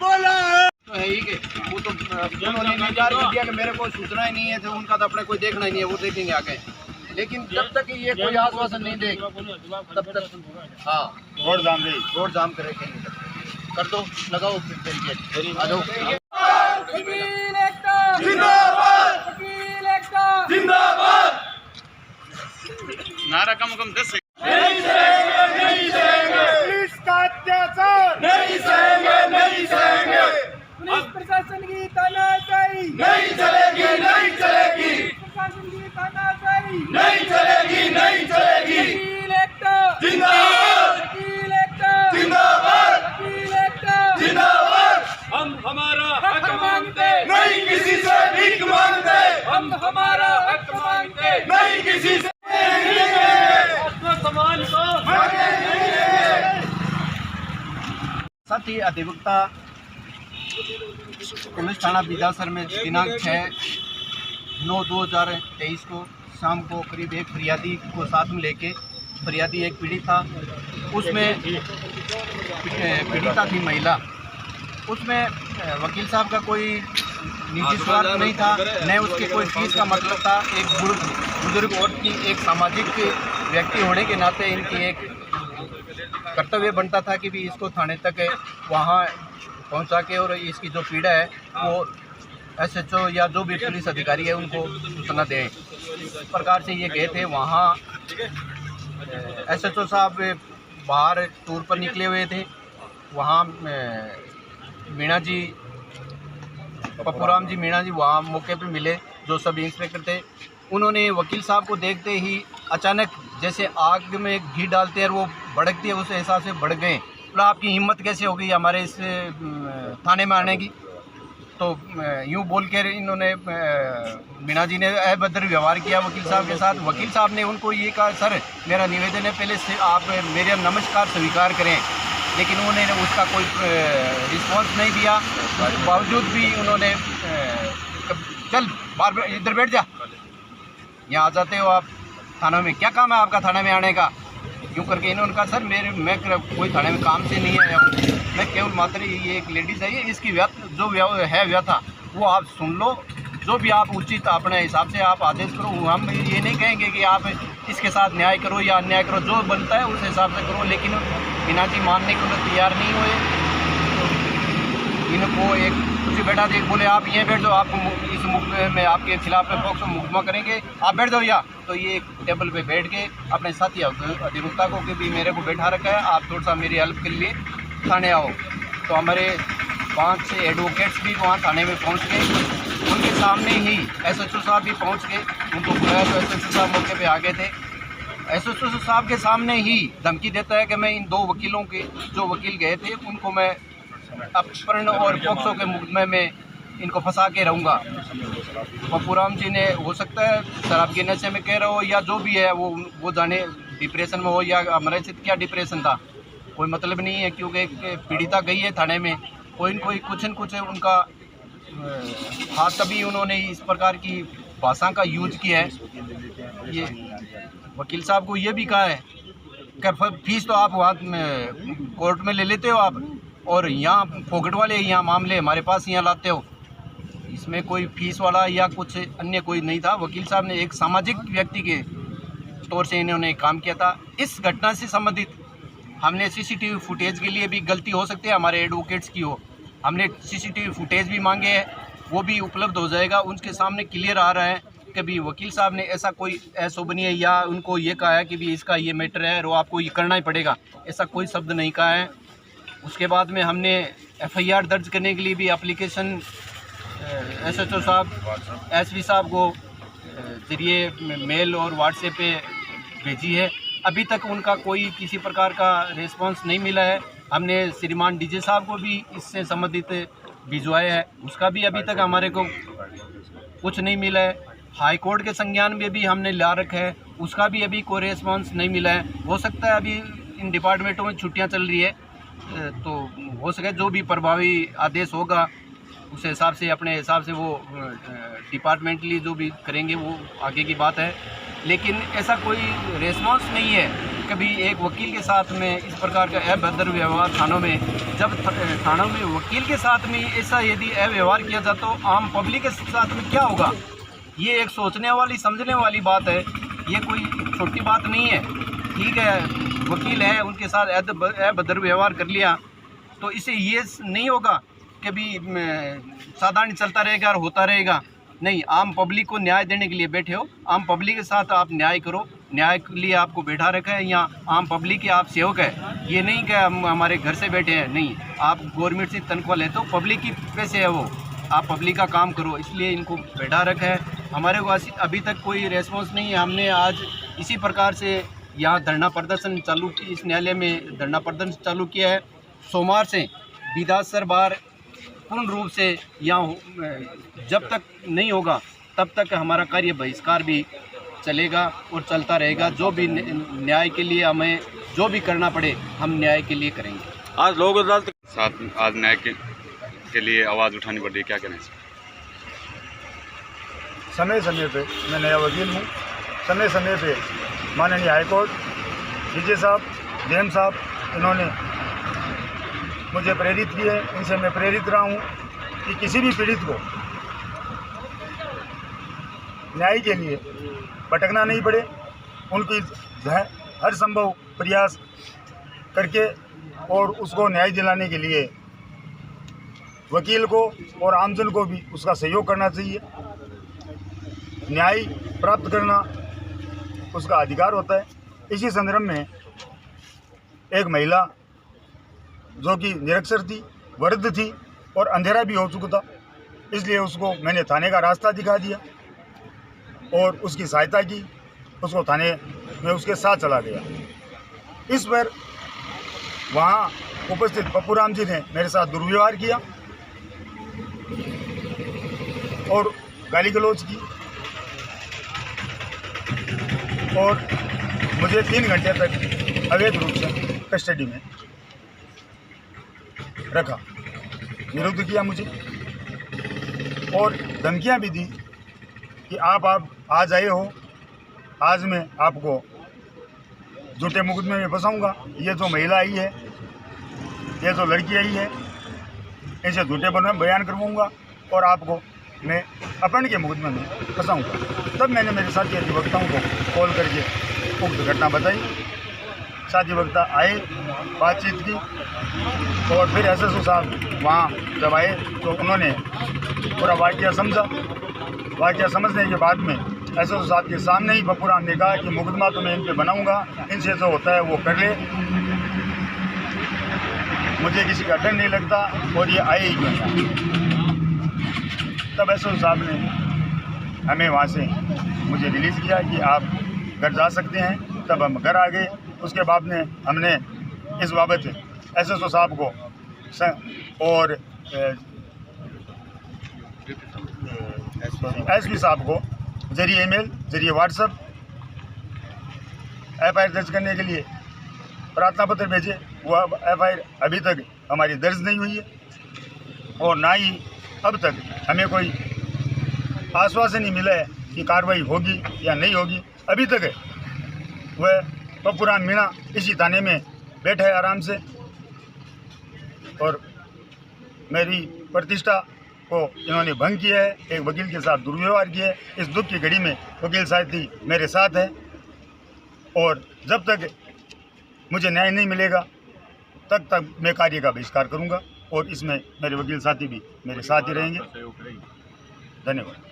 बोला तो है ही कि वो तो उन्होंने इंतजार कर दिया कि मेरे को सूचना ही नहीं है, तो उनका तो अपने कोई देखना ही नहीं है, वो देखेंगे आगे। लेकिन जब तक ये कोई आश्वासन नहीं दे तब तक हाँ रोड जाम करे कर दो, लगाओ बैरिकेड, आ जाओ। नारा कम 10 पुलिस का अत्याचार नहीं सहेंगे। पुलिस प्रशासन की तानाशाही नहीं चलेगी। प्रशासन की तानाशाही नहीं चलेगी। वकील एकता जिंदाबाद। हम हमारा हक मांगते नहीं किसी से भीख मांगते। हम हमारा हक मांगते नहीं किसी से समान को साथ ही अधिवक्ता पुलिस थाना बिदासर में दिनांक 6/9/2023 को शाम को करीब एक फरियादी को साथ में लेके, फरियादी एक पीड़ित था, उसमें पीड़िता थी महिला, उसमें वकील साहब का कोई निजी स्वार्थ नहीं था, न उसके कोई फीस का मतलब था। एक बुजुर्ग औरत की एक सामाजिक व्यक्ति होने के नाते इनकी एक कर्तव्य बनता था कि भी इसको थाने तक वहाँ पहुँचा के और इसकी जो पीड़ा है वो SHO या जो भी पुलिस अधिकारी है उनको सूचना दें। इस प्रकार से ये गए थे वहाँ। SHO साहब बाहर टूर पर निकले हुए थे, वहाँ मीणा जी, पप्पूराम जी मीणा जी वहाँ मौके पर मिले, जो सब इंस्पेक्टर थे। उन्होंने वकील साहब को देखते ही अचानक जैसे आग में घी डालते हैं वो भड़कती है, उस हिसाब से भड़क गए। बोला आपकी हिम्मत कैसे हो गई हमारे इस थाने में आने की? तो यूँ बोल कर इन्होंने मीणा जी ने अभद्र व्यवहार किया वकील साहब के साथ। वकील साहब ने उनको ये कहा सर मेरा निवेदन है पहले से आप मेरा नमस्कार स्वीकार करें, लेकिन उन्होंने उसका कोई रिस्पॉन्स नहीं दिया। बावजूद भी उन्होंने चल बार इधर बैठ जा, यहाँ आ जाते हो आप थाना में, क्या काम है आपका थाने में आने का? यूँ करके इन्होंने कहा सर मैं कोई थाने में काम से नहीं आया हूँ, मैं केवल मात्र ये एक लेडीज़ है, इसकी व्यथा वो आप सुन लो, जो भी आप उचित अपने हिसाब से आप आदेश करो। हम ये नहीं कहेंगे कि आप इसके साथ न्याय करो या अन्याय करो, जो बनता है उस हिसाब से करो। लेकिन मीना जी मानने को तैयार नहीं हुए। इनको एक कुछ बैठा देख बोले आप ये बैठ जाओ, आपको इस मुकदमे में आपके खिलाफ पॉक्सो मुकदमा करेंगे, आप बैठ जाओ या। तो ये एक टेबल पे बैठ के अपने साथी अधिवक्ता को कि भी मेरे को बैठा रखा है, आप थोड़ा सा मेरी हेल्प के लिए थाने आओ। तो हमारे 5-6 एडवोकेट्स भी वहाँ थाने में पहुँच गए। उनके सामने ही SHO साहब भी पहुँच गए, उनको बुलाया तो SHO साहब मौके पे आ गए थे। SHO साहब के सामने ही धमकी देता है कि मैं इन 2 वकीलों के जो वकील गए थे उनको मैं अपहरण और पॉक्सो के मुकदमे में इनको फंसा के रहूँगा। पप्पूराम जी ने हो सकता है शराब के नशे में कह रहे हो या जो भी है वो जाने डिप्रेशन में हो या हमारे से क्या डिप्रेशन था, कोई मतलब नहीं है, क्योंकि पीड़िता गई है थाने में, कोई न कोई कुछ न कुछ उनका हाथ, तभी उन्होंने इस प्रकार की भाषा का यूज किया है। ये वकील साहब को ये भी कहा है कि फीस तो आप वहाँ कोर्ट में ले लेते हो आप, और यहाँ फोकट वाले यहाँ मामले हमारे पास यहाँ लाते हो। इसमें कोई फीस वाला या कुछ अन्य कोई नहीं था। वकील साहब ने एक सामाजिक व्यक्ति के तौर से इन्होंने काम किया था। इस घटना से संबंधित हमने CCTV फुटेज के लिए भी गलती हो सकती है हमारे एडवोकेट्स की हो, हमने CCTV फुटेज भी मांगे हैं, वो भी उपलब्ध हो जाएगा। उनके सामने क्लियर आ रहा है कि भी वकील साहब ने ऐसा कोई अशोभनीय या उनको ये कहा है कि भी इसका ये मैटर है और आपको ये करना ही पड़ेगा, ऐसा कोई शब्द नहीं कहा है। उसके बाद में हमने FIR दर्ज करने के लिए भी एप्लीकेशन SHO साहब SV साहब को जरिए मेल और व्हाट्सएप पे भेजी है। अभी तक उनका कोई किसी प्रकार का रिस्पांस नहीं मिला है। हमने श्रीमान DJ साहब को भी इससे संबंधित भिजवाया है, उसका भी अभी तक हमारे को कुछ नहीं मिला है। हाई कोर्ट के संज्ञान में भी हमने ला रखा है, उसका भी अभी कोई रिस्पांस नहीं मिला है। हो सकता है अभी इन डिपार्टमेंटों में छुट्टियां चल रही है, तो हो सके जो भी प्रभावी आदेश होगा उस हिसाब से अपने हिसाब से वो डिपार्टमेंटली जो भी करेंगे वो आगे की बात है। लेकिन ऐसा कोई रेस्पॉन्स नहीं है कभी एक वकील के साथ में इस प्रकार का अभद्र व्यवहार थानों में, जब थानों में वकील के साथ में ऐसा यदि अव्यवहार किया जाए तो आम पब्लिक के साथ में क्या होगा? ये एक सोचने वाली समझने वाली बात है, ये कोई छोटी बात नहीं है। ठीक है, वकील है, उनके साथ अभद्र व्यवहार कर लिया तो इससे ये नहीं होगा कि भी साधारण चलता रहेगा और होता रहेगा। नहीं, आम पब्लिक को न्याय देने के लिए बैठे हो, आम पब्लिक के साथ आप न्याय करो। न्याय के लिए आपको बैठा रखा है, यहाँ आम पब्लिक के आप सेवक है। ये नहीं कि हम हमारे घर से बैठे हैं, नहीं, आप गवर्नमेंट से तनख्वाह लेते हो, पब्लिक की पैसे है वो, आप पब्लिक का काम करो, इसलिए इनको बैठा रखा है। हमारे को अभी तक कोई रेस्पॉन्स नहीं है। हमने आज इसी प्रकार से यहाँ धरना प्रदर्शन चालू, इस न्यायालय में धरना प्रदर्शन चालू किया है। सोमवार से विधानसभा बार पूर्ण रूप से यहाँ जब तक नहीं होगा तब तक हमारा कार्य बहिष्कार भी चलेगा और चलता रहेगा। जो भी न्याय के लिए हमें जो भी करना पड़े हम न्याय के लिए करेंगे। आज लोग अदालत साथ आज न्याय के लिए आवाज़ उठानी पड़ रही है, क्या कहना है? समय समय पे, मैं नया वकील हूँ, समय समय पे माननीय हाईकोर्ट, डीजे साहब, डीएम साहब, इन्होंने मुझे प्रेरित किए, इनसे मैं प्रेरित रहा हूँ कि किसी भी पीड़ित को न्याय के लिए भटकना नहीं पड़े, उनकी हर संभव प्रयास करके और उसको न्याय दिलाने के लिए वकील को और आमजन को भी उसका सहयोग करना चाहिए। न्याय प्राप्त करना उसका अधिकार होता है। इसी संदर्भ में एक महिला जो कि निरक्षर थी, वृद्ध थी और अंधेरा भी हो चुका था, इसलिए उसको मैंने थाने का रास्ता दिखा दिया और उसकी सहायता की, उसको थाने में उसके साथ चला गया। इस पर वहाँ उपस्थित पप्पू राम जी ने मेरे साथ दुर्व्यवहार किया और गाली गलौज की और मुझे 3 घंटे तक अवैध रूप से कस्टडी में रखा, विरोध किया मुझे और धमकियां भी दी कि आप आज आए हो, आज मैं आपको झूठे मुकदमे में फंसाऊंगा। ये जो महिला आई है, ये जो लड़की आई है, इनसे झूठे बयान करवाऊंगा और आपको मैं अपहरण के मुकदमे में फंसाऊंगा। तब मैंने मेरे साथी अधिवक्ताओं को कॉल करके उक्त घटना बताई। साथी वक्ता आए, बातचीत की और फिर एसएसओ साहब वहाँ जब आए तो उन्होंने पूरा वाक़या समझा। वाक़या समझने के बाद में एसएसओ साहब के सामने ही पप्पू राम ने कहा कि मुकदमा तो मैं इन पे बनाऊंगा, इनसे जो होता है वो कर ले, मुझे किसी का डर नहीं लगता और ये आए ही क्यों। तब एसएसओ साहब ने हमें वहाँ से मुझे रिलीज़ किया कि आप घर जा सकते हैं। तब हम घर आ गए। उसके बाद में हमने इस बाबत एसएसओ साहब को और एसपी साहब को जरिए ईमेल, जरिए व्हाट्सएप एफआईआर दर्ज करने के लिए प्रार्थना पत्र भेजे। वो एफआईआर अभी तक हमारी दर्ज नहीं हुई है और ना ही अब तक हमें कोई आश्वासन नहीं मिला है कि कार्रवाई होगी या नहीं होगी। अभी तक वह पप्पू राम मीणा इसी थाने में बैठे है आराम से और मेरी प्रतिष्ठा को इन्होंने भंग किया है, एक वकील के साथ दुर्व्यवहार किया है। इस दुख की घड़ी में वकील साथी मेरे साथ है और जब तक मुझे न्याय नहीं मिलेगा तक मैं कार्य का बहिष्कार करूंगा और इसमें मेरे वकील साथी भी मेरे साथ ही रहेंगे। धन्यवाद।